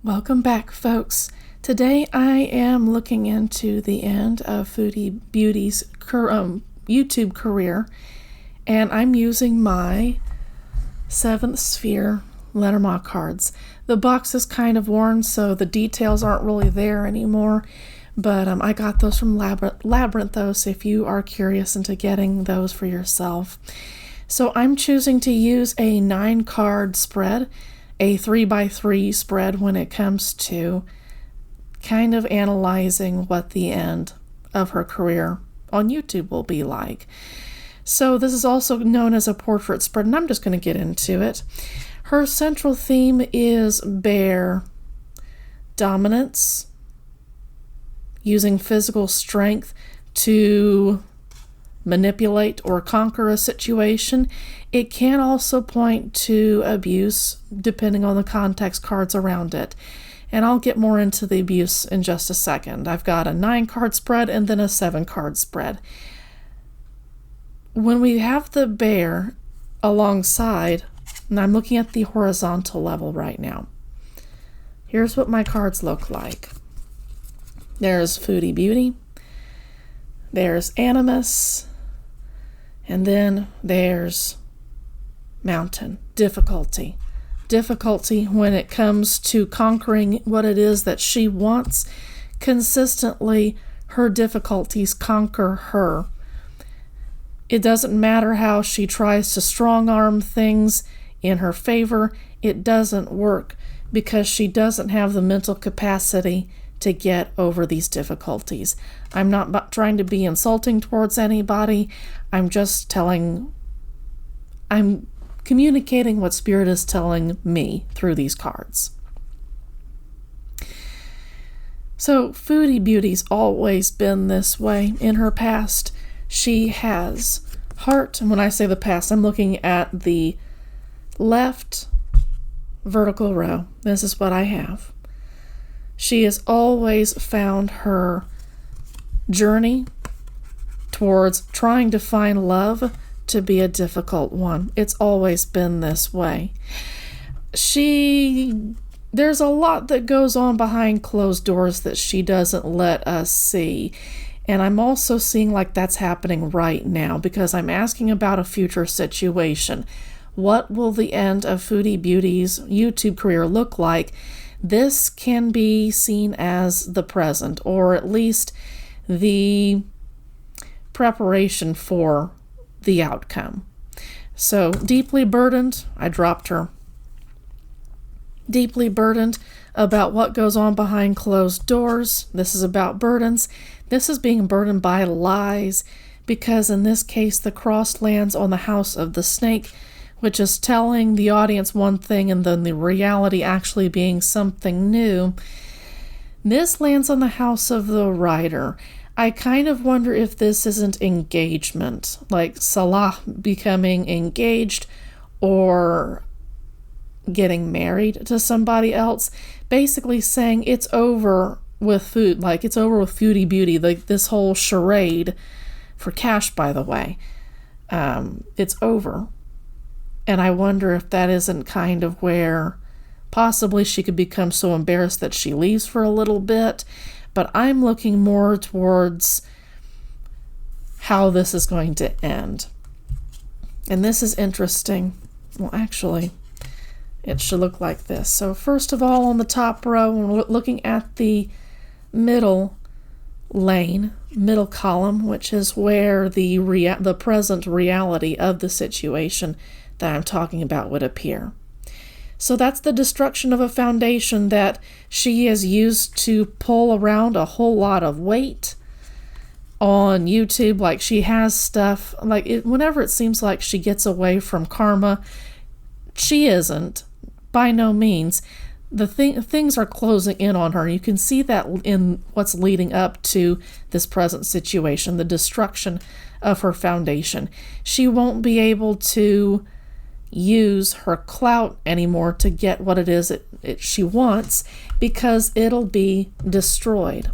Welcome back, folks. Today I am looking into the end of Foodie Beauty's YouTube career, and I'm using my 7th Sphere Lenormand cards. The box is kind of worn, so the details aren't really there anymore, but I got those from Labyrinthos if you are curious into getting those for yourself. So I'm choosing to use a 9-card spread, a 3x3 spread when it comes to kind of analyzing what the end of her career on YouTube will be like. So this is also known as a portrait spread, and I'm just going to get into it. Her central theme is bear dominance, using physical strength to manipulate or conquer a situation. It can also point to abuse, depending on the context cards around it. And I'll get more into the abuse in just a second. I've got a 9-card spread and then a 7-card spread. When we have the bear alongside, and I'm looking at the horizontal level right now, here's what my cards look like. There's Foodie Beauty, there's Animus, and then there's Mountain. Difficulty when it comes to conquering what it is that she wants. Consistently, her difficulties conquer her. It doesn't matter how she tries to strong-arm things in her favor. It doesn't work because she doesn't have the mental capacity to get over these difficulties. I'm not trying to be insulting towards anybody. I'm communicating what Spirit is telling me through these cards. So Foodie Beauty's always been this way in her past. She has heart, and when I say the past, I'm looking at the left vertical row. This is what I have. She has always found her journey towards trying to find love to be a difficult one. It's always been this way. There's a lot that goes on behind closed doors that she doesn't let us see. And I'm also seeing like that's happening right now because I'm asking about a future situation. What will the end of Foodie Beauty's YouTube career look like? This can be seen as the present, or at least the preparation for the outcome. So, deeply burdened, I dropped her. Deeply burdened about what goes on behind closed doors. This is about burdens. This is being burdened by lies, because in this case, the cross lands on the house of the snake, which is telling the audience one thing and then the reality actually being something new. This lands on the house of the rider. I kind of wonder if this isn't engagement, like Salah becoming engaged or getting married to somebody else, basically saying it's over with food, like it's over with Foodie Beauty, like this whole charade for cash, by the way. It's over. And I wonder if that isn't kind of where possibly she could become so embarrassed that she leaves for a little bit. But I'm looking more towards how this is going to end. And this is interesting. Well, actually, it should look like this. So first of all, on the top row, when we're looking at the middle lane, middle column, which is where the present reality of the situation that I'm talking about would appear. So that's the destruction of a foundation that she has used to pull around a whole lot of weight on YouTube. Like she has stuff, whenever it seems like she gets away from karma, she isn't, by no means. Things are closing in on her. You can see that in what's leading up to this present situation, the destruction of her foundation. She won't be able to use her clout anymore to get what it is she wants, because it'll be destroyed.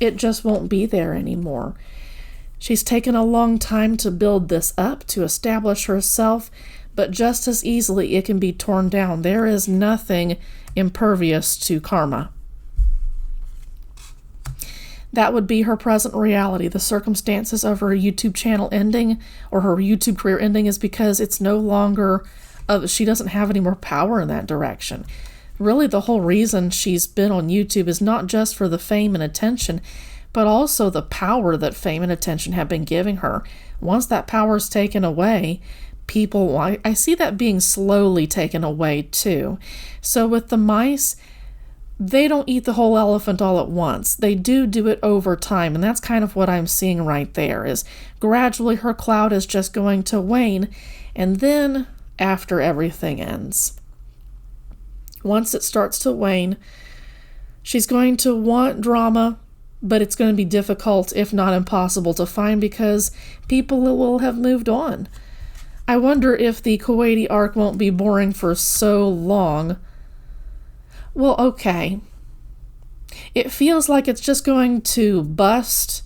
It just won't be there anymore. She's taken a long time to build this up, to establish herself, but just as easily it can be torn down. There is nothing impervious to karma. That would be her present reality. The circumstances of her YouTube channel ending or her YouTube career ending is because it's no longer, she doesn't have any more power in that direction. Really, the whole reason she's been on YouTube is not just for the fame and attention, but also the power that fame and attention have been giving her. Once that power is taken away, people, I see that being slowly taken away too. So with the mice, they don't eat the whole elephant all at once. They do it over time, and that's kind of what I'm seeing right there, is gradually her clout is just going to wane, and then after everything ends, once it starts to wane, she's going to want drama, but it's going to be difficult, if not impossible, to find because people will have moved on. I wonder if the Kuwaiti arc won't be boring for so long. Well, okay. It feels like it's just going to bust.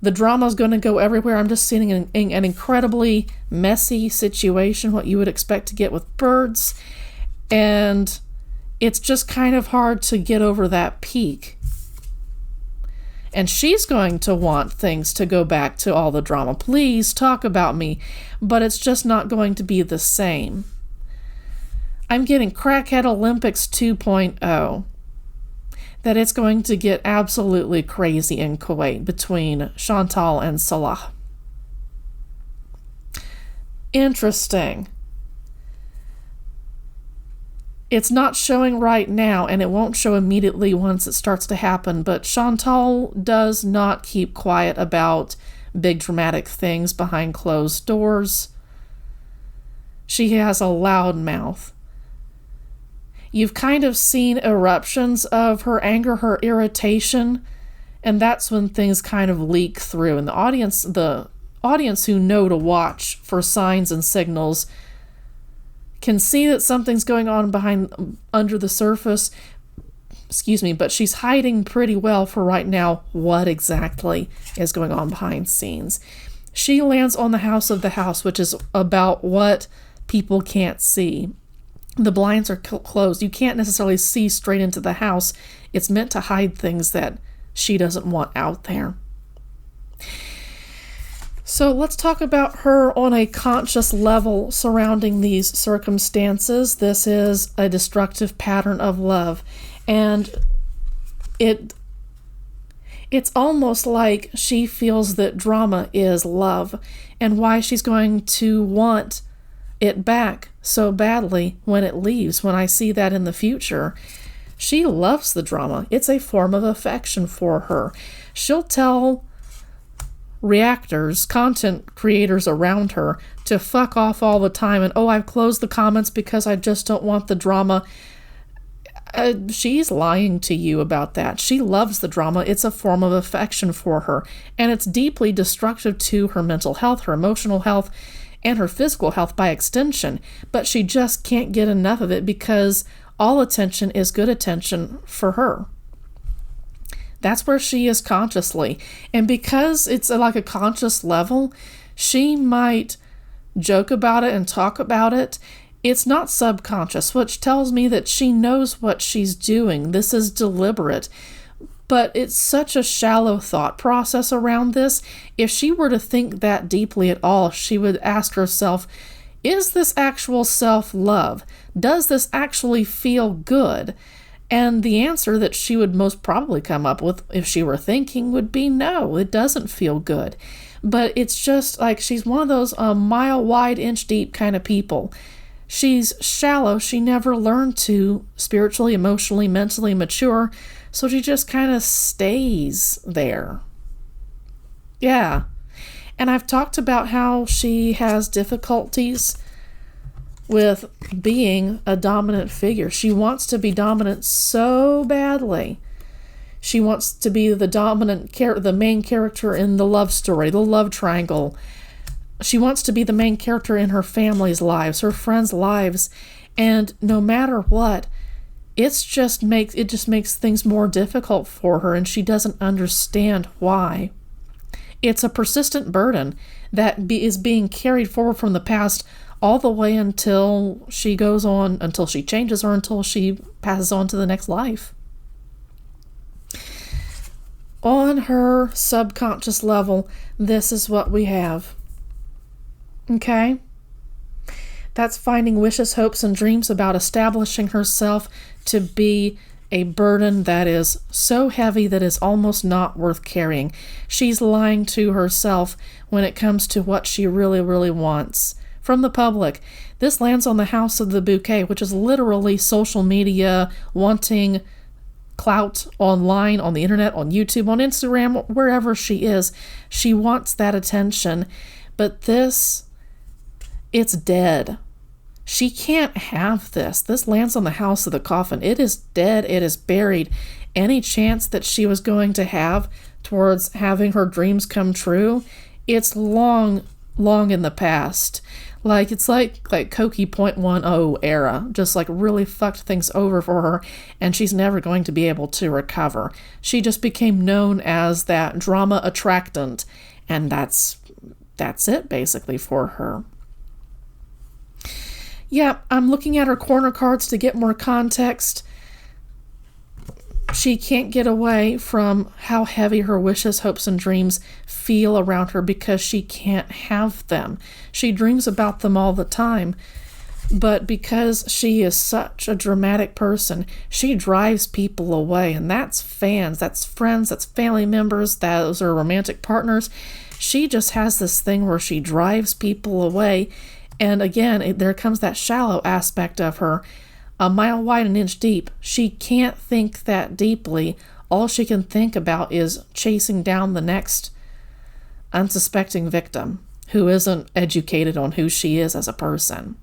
The drama's going to go everywhere. I'm just seeing an incredibly messy situation, what you would expect to get with birds. And it's just kind of hard to get over that peak. And she's going to want things to go back to all the drama. Please talk about me. But it's just not going to be the same. I'm getting Crackhead Olympics 2.0. That it's going to get absolutely crazy in Kuwait between Chantal and Salah. Interesting. It's not showing right now, and it won't show immediately once it starts to happen, but Chantal does not keep quiet about big dramatic things behind closed doors. She has a loud mouth. You've kind of seen eruptions of her anger, her irritation, and that's when things kind of leak through. And the audience who know to watch for signs and signals can see that something's going on under the surface. But she's hiding pretty well for right now what exactly is going on behind scenes. She lands on the house of the house, which is about what people can't see. The blinds are closed. You can't necessarily see straight into the house. It's meant to hide things that she doesn't want out there. So let's talk about her on a conscious level surrounding these circumstances. This is a destructive pattern of love. And it's almost like she feels that drama is love and why she's going to want it back so badly when it leaves. When I see that in the future, she loves the drama. It's a form of affection for her. She'll tell reactors, content creators around her to fuck off all the time and, oh, I've closed the comments because I just don't want the drama. She's lying to you about that. She loves the drama. It's a form of affection for her, and it's deeply destructive to her mental health, her emotional health, and her physical health by extension, but she just can't get enough of it because all attention is good attention for her. That's where she is consciously. And because it's like a conscious level, she might joke about it and talk about it. It's not subconscious, which tells me that she knows what she's doing. This is deliberate. But it's such a shallow thought process around this. If she were to think that deeply at all, she would ask herself, is this actual self-love? Does this actually feel good? And the answer that she would most probably come up with if she were thinking would be no, it doesn't feel good. But it's just like she's one of those mile wide, inch deep kind of people. She's shallow. She never learned to spiritually, emotionally, mentally mature. So she just kind of stays there. Yeah. And I've talked about how she has difficulties with being a dominant figure. She wants to be dominant so badly. She wants to be the main character in the love story, the love triangle. She wants to be the main character in her family's lives, her friends' lives. And no matter what, it just makes things more difficult for her, and she doesn't understand why. It's a persistent burden that is being carried forward from the past all the way until she goes on, until she changes, or until she passes on to the next life. On her subconscious level, this is what we have. Okay? That's finding wishes, hopes, and dreams about establishing herself to be a burden that is so heavy that is almost not worth carrying. She's lying to herself when it comes to what she really, really wants from the public. This lands on the house of the bouquet, which is literally social media, wanting clout online, on the internet, on YouTube, on Instagram, wherever she is. She wants that attention. But this, it's dead. She can't have this. This lands on the house of the coffin. It is dead. It is buried. Any chance that she was going to have towards having her dreams come true, it's long, long in the past. It's like Cokie 0.10 era, just like really fucked things over for her, and she's never going to be able to recover. She just became known as that drama attractant, and that's it basically for her. Yeah, I'm looking at her corner cards to get more context. She can't get away from how heavy her wishes, hopes, and dreams feel around her because she can't have them. She dreams about them all the time, but because she is such a dramatic person, she drives people away, and that's fans, that's friends, that's family members, those are romantic partners. She just has this thing where she drives people away, and again, there comes that shallow aspect of her. A mile wide, an inch deep. She can't think that deeply. All she can think about is chasing down the next unsuspecting victim who isn't educated on who she is as a person.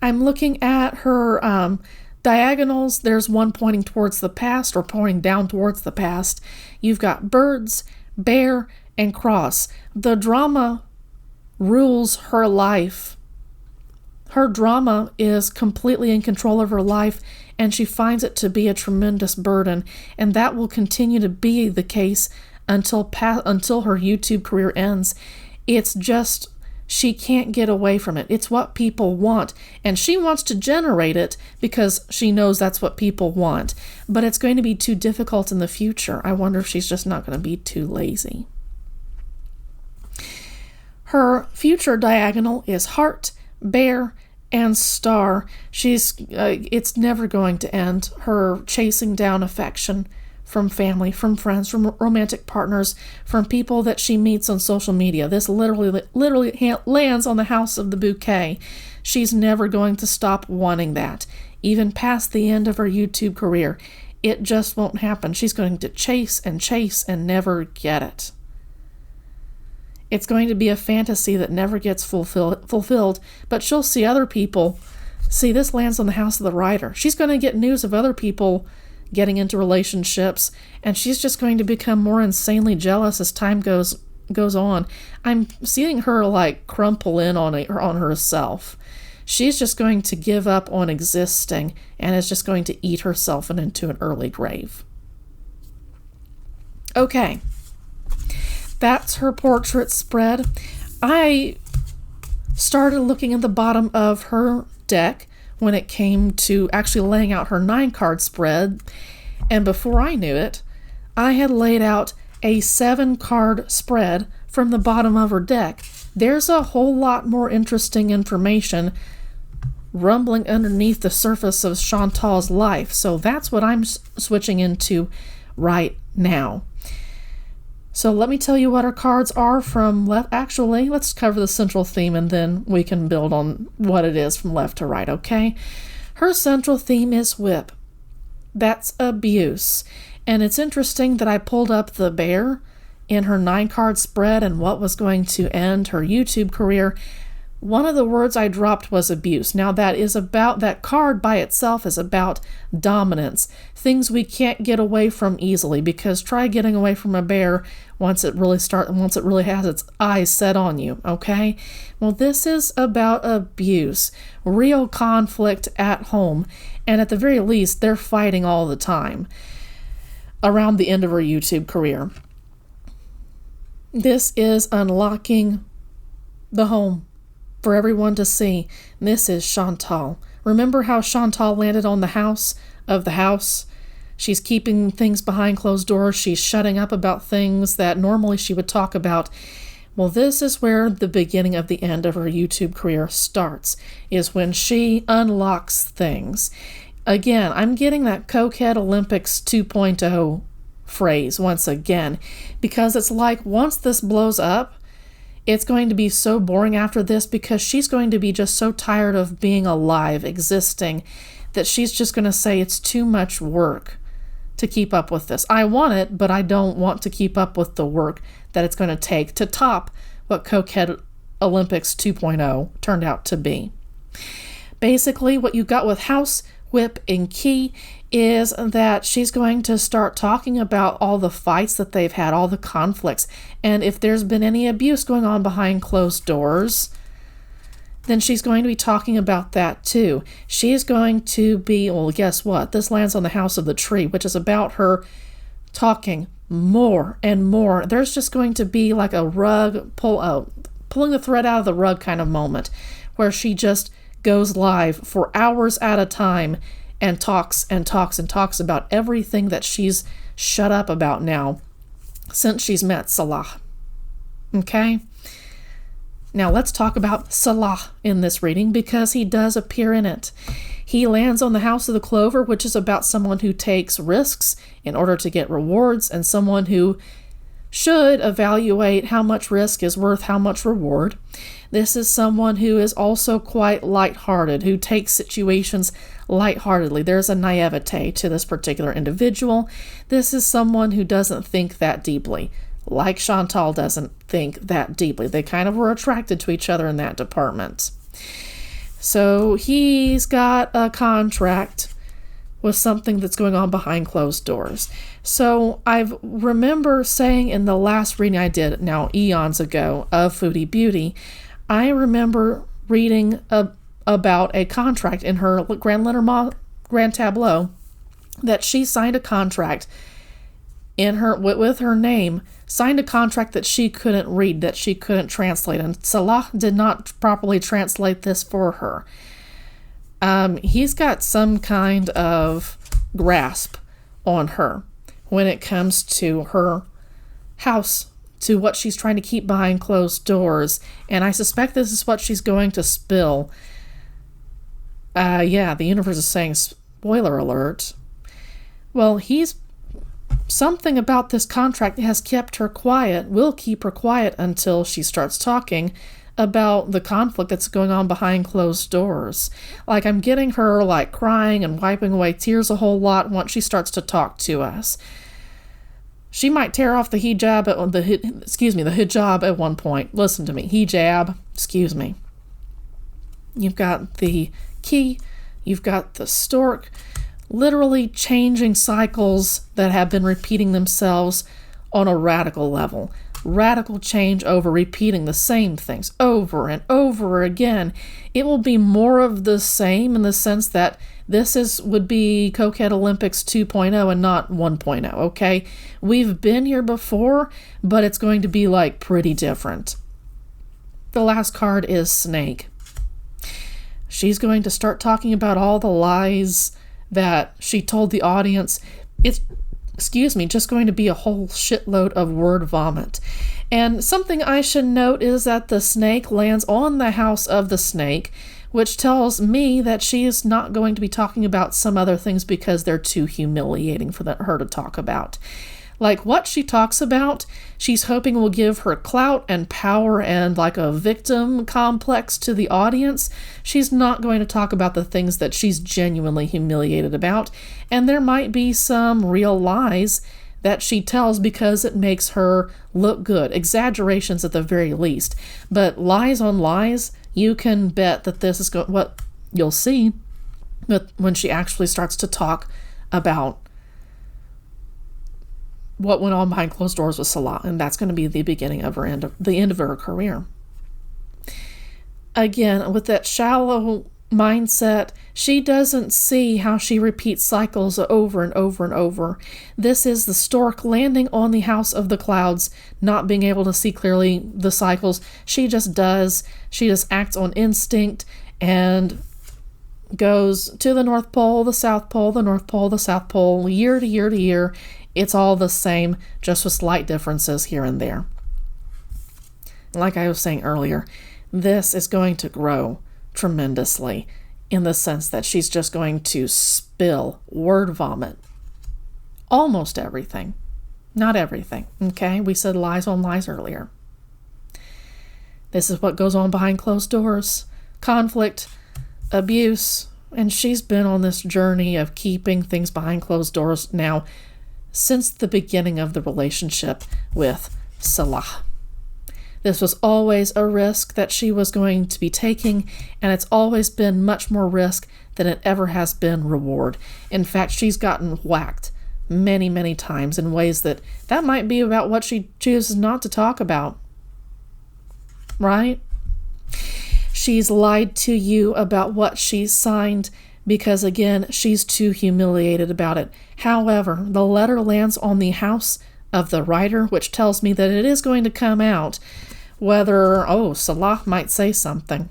I'm looking at her diagonals. There's one pointing towards the past or pointing down towards the past. You've got birds, bear, and cross. The drama rules her life. Her drama is completely in control of her life, and she finds it to be a tremendous burden, and that will continue to be the case until her YouTube career ends. It's just, she can't get away from it. It's what people want, and she wants to generate it because she knows that's what people want, but it's going to be too difficult in the future. I wonder if she's just not going to be too lazy. Her future diagonal is heart, bear, and star. It's never going to end. Her chasing down affection from family, from friends, from romantic partners, from people that she meets on social media. This literally lands on the house of the bouquet. She's never going to stop wanting that, even past the end of her YouTube career. It just won't happen. She's going to chase and never get it. It's going to be a fantasy that never gets fulfilled, but she'll see other people. See, this lands on the house of the writer. She's going to get news of other people getting into relationships, and she's just going to become more insanely jealous as time goes on. I'm seeing her crumple in on herself. She's just going to give up on existing and is just going to eat herself into an early grave. Okay. That's her portrait spread. I started looking at the bottom of her deck when it came to actually laying out her 9-card spread, and before I knew it, I had laid out a 7-card spread from the bottom of her deck. There's a whole lot more interesting information rumbling underneath the surface of Chantal's life, so that's what I'm switching into right now. So let me tell you what her cards are from left. Actually, let's cover the central theme and then we can build on what it is from left to right, okay? Her central theme is whip. That's abuse. And it's interesting that I pulled up the bear in her 9-card spread and what was going to end her YouTube career. One of the words I dropped was abuse. Now that card by itself is about dominance, things we can't get away from easily, because try getting away from a bear once it really has its eyes set on you, okay? Well, this is about abuse, real conflict at home, and at the very least, they're fighting all the time around the end of her YouTube career. This is unlocking the home. for everyone to see. This is Chantal. Remember how Chantal landed on the house of the house? She's keeping things behind closed doors. She's shutting up about things that normally she would talk about. Well, this is where the beginning of the end of her YouTube career starts, is when she unlocks things. Again, I'm getting that Cokehead Olympics 2.0 phrase once again, because it's like once this blows up, it's going to be so boring after this, because she's going to be just so tired of being alive, existing, that she's just going to say it's too much work to keep up with this. I want it, but I don't want to keep up with the work that it's going to take to top what Cokehead Olympics 2.0 turned out to be. Basically, what you got with House, Whip, and Key is that she's going to start talking about all the fights that they've had, all the conflicts, and if there's been any abuse going on behind closed doors, then she's going to be talking about that too. She's going to be, well, guess what? This lands on the House of the Tree, which is about her talking more and more. There's just going to be like a rug pulling the thread out of the rug kind of moment, where she just goes live for hours at a time and talks and talks and talks about everything that she's shut up about now since she's met Salah. Okay? Now let's talk about Salah in this reading, because he does appear in it. He lands on the House of the Clover, which is about someone who takes risks in order to get rewards, and someone who should evaluate how much risk is worth how much reward. This is someone who is also quite lighthearted, who takes situations lightheartedly. There's a naivete to this particular individual. This is someone who doesn't think that deeply, like Chantal doesn't think that deeply. They kind of were attracted to each other in that department. So he's got a contract with something that's going on behind closed doors. So I remember saying in the last reading I did, now eons ago, of Foodie Beauty, I remember reading about a contract in her Grand Lenormand Grand Tableau, that she signed a contract in her with her name, signed a contract that she couldn't read, that she couldn't translate, and Salah did not properly translate this for her. He's got some kind of grasp on her when it comes to her house, to what she's trying to keep behind closed doors, and I suspect this is what she's going to spill. The universe is saying spoiler alert. Well, something about this contract has kept her quiet, will keep her quiet until she starts talking about the conflict that's going on behind closed doors. Like, I'm getting her like crying and wiping away tears a whole lot once she starts to talk to us. She might tear off the hijab the hijab at one point. Listen to me. Hijab. Excuse me. You've got the key. You've got the stork. Literally changing cycles that have been repeating themselves on a radical level. Radical change over repeating the same things over and over again. It will be more of the same in the sense that this would be Cokehead Olympics 2.0 and not 1.0, okay? We've been here before, but it's going to be like pretty different. The last card is Snake. She's going to start talking about all the lies that she told the audience. It's just going to be a whole shitload of word vomit. And something I should note is that the snake lands on the House of the Snake, which tells me that she is not going to be talking about some other things because they're too humiliating for her to talk about. Like, what she talks about, she's hoping will give her clout and power and like a victim complex to the audience. She's not going to talk about the things that she's genuinely humiliated about. And there might be some real lies that she tells because it makes her look good. Exaggerations at the very least. But lies on lies, you can bet that this is what you'll see when she actually starts to talk about what went on behind closed doors with Salah, and that's going to be the beginning of the end of her career. Again, with that shallow mindset, she doesn't see how she repeats cycles over and over and over. This is the stork landing on the house of the clouds, not being able to see clearly the cycles. She just does. She just acts on instinct and goes to the North Pole, the South Pole, the North Pole, the South Pole, year to year to year. It's all the same, just with slight differences here and there. Like I was saying earlier, this is going to grow tremendously in the sense that she's just going to spill word vomit. Almost everything. Not everything, okay? We said lies on lies earlier. This is what goes on behind closed doors. Conflict, abuse, and she's been on this journey of keeping things behind closed doors now since the beginning of the relationship with Salah. This was always a risk that she was going to be taking, and it's always been much more risk than it ever has been reward. In fact, she's gotten whacked many, many times in ways that might be about what she chooses not to talk about. Right? She's lied to you about what she's signed because, again, she's too humiliated about it. However, the letter lands on the house of the writer, which tells me that it is going to come out. Whether, Salah might say something.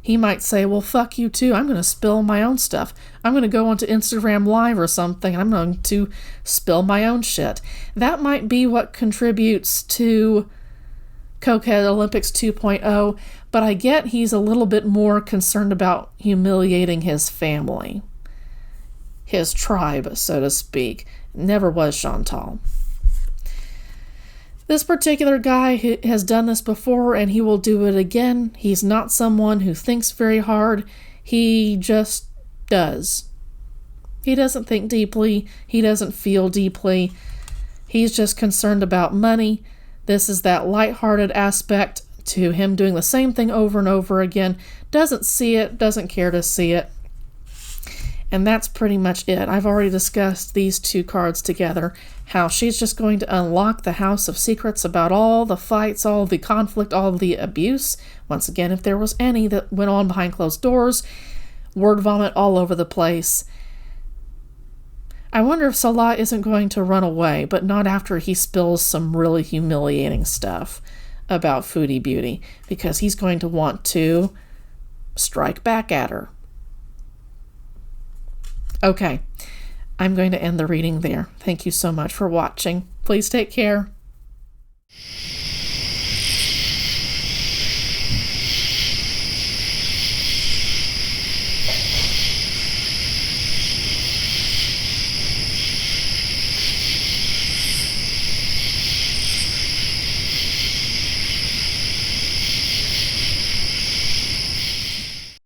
He might say, well, fuck you too. I'm going to spill my own stuff. I'm going to go onto Instagram Live or something, and I'm going to spill my own shit. That might be what contributes to Cokehead Olympics 2.0, but I get he's a little bit more concerned about humiliating his family. His tribe, so to speak. Never was Chantal. This particular guy has done this before, and he will do it again. He's not someone who thinks very hard. He just does. He doesn't think deeply. He doesn't feel deeply. He's just concerned about money. This is that lighthearted aspect to him doing the same thing over and over again. Doesn't see it, doesn't care to see it. And that's pretty much it. I've already discussed these two cards together, how she's just going to unlock the house of secrets about all the fights, all the conflict, all the abuse. Once again, if there was any that went on behind closed doors, word vomit all over the place. I wonder if Salah isn't going to run away, but not after he spills some really humiliating stuff about Foodie Beauty, because he's going to want to strike back at her. Okay, I'm going to end the reading there. Thank you so much for watching. Please take care.